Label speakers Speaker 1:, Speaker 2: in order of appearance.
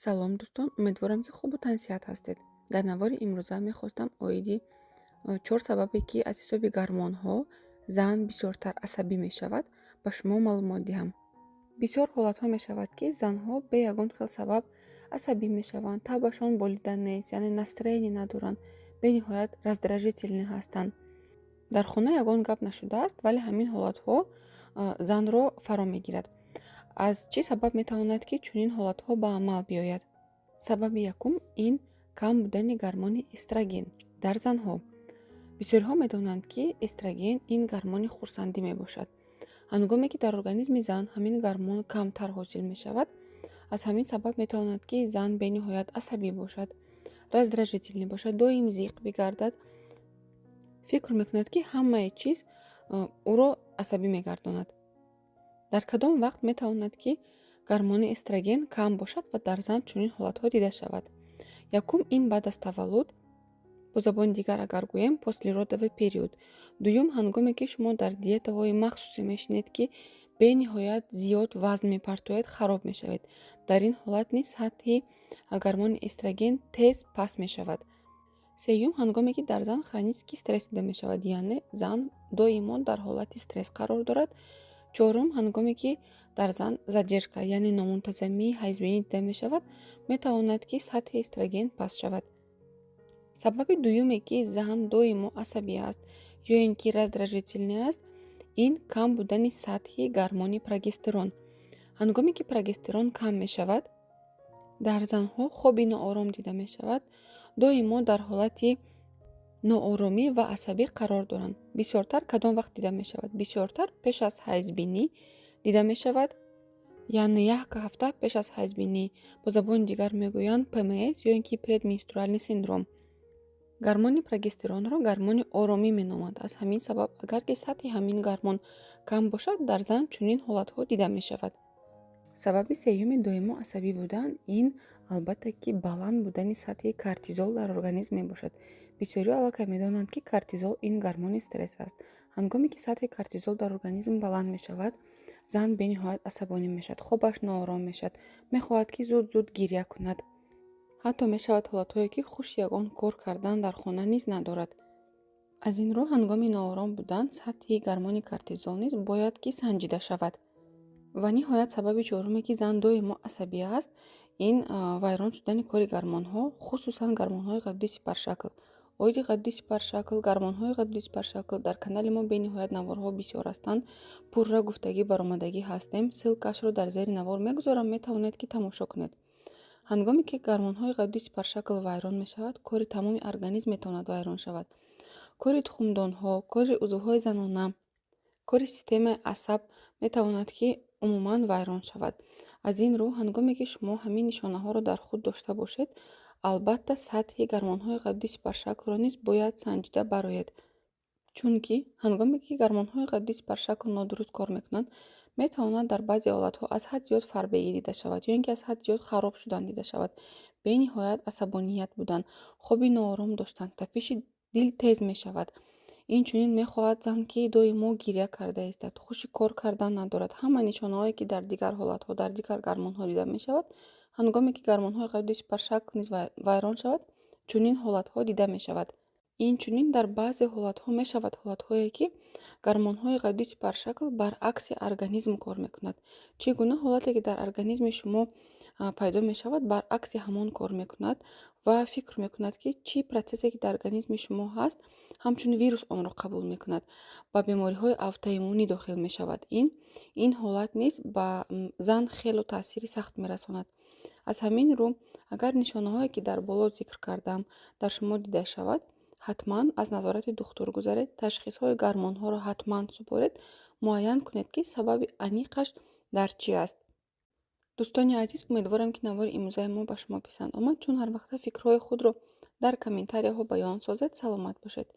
Speaker 1: салом дӯстон, умедворам ки хубу тансиҳат ҳастед. Дар навори имрӯза мехостам оиди 4 сабабе ки аз ҳисоби гормонҳо зан бисёртар асабӣ мешавад ба шумо маълумот диҳам. Бисёр ҳолатҳо мешавад ки занҳо бе ягон хел сабаб асабӣ мешаванд, табашон болида нест, яъне настроение надоранд, бениҳоят раздражителӣ ҳастанд. Дар хона ягон гап нашудааст, вале ҳамин ҳолатҳо занро фаро мегирад. аз чӣ сабаб метавонад ки чунин ҳолатҳо ба амал биёяд? Сабаби якум ин кам будани гормони эстроген дар занҳо. Бисёриҳо медонанд, ки эстроген ин гормони хурсандӣ мебошад. ҳангоме ки дар организми зан ҳамин гормон камтар ҳосил мешавад, аз ҳамин сабаб метавонад ки зан бениҳоят асабӣ бошад, раздражителӣ бошад, доим зиқ бигардад, фикр мекунад, ки ҳамаи чиз ӯро асабӣ мегардонад. дар кадом вақт метавонад ки гормони эстроген кам бошад ва дар зан чунин ҳолатҳо дида шавад? Якум ин баъд аз таваллуд, бо забони дигар агар гӯем послиродовый период. Дуюм ҳангоме ки шумо дар диетаҳои махсусе мешинед, ки бениҳоят зиёд вазн мепартояд, хароб мешавед. дар ин ҳолат низ сатҳи гормони эстроген тез паст мешавад. сеюм ҳангоме ки дар зан хронически стресс дида мешавад, яъне зан доимо дар ҳолати стресс қарор дорад. чорум ҳангоме ки дар зан задержка, яъне номунтазамии ҳайзбинӣ дида мешавад, метавонад ки сатҳи эстроген паст шавад. сабаби дуюме ки зан доимо асабӣ аст ё ин ки раздражителӣ аст, ин кам будани сатҳи гормони прогестерон. ҳангоме ки прогестерон кам мешавад, дар занҳо хоби ноором дида мешавад, доимо дар ҳолати нооромӣ ва асабӣ қарор доранд. бисёртар кадом вақт дида мешавад? Бисёртар пеш аз ҳайзбинӣ дида мешавад, яъне як ҳафта пеш аз ҳайзбинӣ, бо забони дигар мегӯянд ПМС ё ин ки предменструальный синдром. гормони прогестеронро гормони оромӣ меноманд. аз ҳамин сабаб агар ки сатҳи ҳамин гормон кам бошад, дар зан чунин ҳолатҳо дида мешавад. сабаби сеюми доимо асабӣ будан ин албатта ки баланд будани сатҳи кортизол дар организм мебошад. бисёриҳо аллакай медонанд, ки кортизол ин гормони стресс аст. ҳангоме ки сатҳи кортизол дар организм баланд мешавад, зан бениҳоят асабонӣ мешавад, хобаш ноором мешавад, мехоҳад ки зуд гирья кунад. ҳатто мешавад ҳолатҳое ки хуши ягон кор кардан дар хона низ надорад. аз ин рӯ ҳангоми ноором будан сатҳи гормони кортизол низ бояд ки санҷида шавад. ва ниҳоят сабаби чоруме ки зан доимо асабӣ аст, ин вайрон шудани кори гормонҳо, хусусан гормонҳои ғадуди сипаршакл. оиди ғадуди сипаршакл, гормонҳои ғадуди сипаршакл дар канали мо бениҳоят наворҳо бисёр ҳастанд. пурра гуфтагӣ баромадагӣ ҳастем. ссилкаашро дар зери навор мегузорам, метавонед ки тамошо кунед. ҳангоме ки гормонҳои ғадуди сипаршакл вайрон мешавад, кори тамоми организм метавонад вайрон шавад. кори тухмдонҳо, кори узвҳои занона, кори системаи асаб метавонад ки умуман вайрон шавад. аз ин рӯ ҳангоме ки шумо ҳамин нишонаҳоро дар худ дошта бошед, албатта сатҳи гормонҳои ғадуди сипаршаклро низ бояд санҷида бароед. чунки ҳангоме ки гормонҳои ғадуди сипаршакл нодуруст кор мекунанд, метавонад дар баъзе ҳолатҳо аз ҳад зиёд фарбегӣ дида шавад, ё ин ки аз ҳад зиёд хароб шудан дида шавад. бениҳоят асабоният будан, хоби ноором доштан, тапиши дил тез мешавад. инчунин мехоҳад зан ки доимо гирья карда истад, хуши кор кардан надорад. ҳама нишонаҳое ки дар дигар ҳолатҳо, дар дигар гормонҳо дида мешавад, ҳангоме ки гормонҳои ғадуди сипаршакл низ вайрон шавад, чунин ҳолатҳо дида мешавад. инчунин дар баъзе ҳолатҳо мешавад ҳолатҳое ки гормонҳои ғадуди сипаршакл баръакси организм кор мекунад. чӣ гуна ҳолате ки дар организми шумо пайдо мешавад, баръакси ҳамон кор мекунад ва фикр мекунад, ки чӣ процессе ки дар организми шумо ҳаст, ҳамчун вирус онро қабул мекунад, ба бемориҳои автоиммунӣ дохил мешавад. ин ҳолат низ ба зан хело таъсири сахт мерасонад. аз ҳамин рӯ, агар нишонаҳое ки дар боло зикр кардам дар шумо дида шавад, ҳатман аз назорати духтур гузаред, ташхисҳои гормонҳоро ҳатман супоред, муайян кунед ки сабаби аниқаш дар чӣ аст. дӯстони азиз, умедворам ки навори имрӯзаи мо ба шумо писанд омад. чун ҳар вақта фикрҳои худро дар комментарияҳо баён созед. саломат бошед.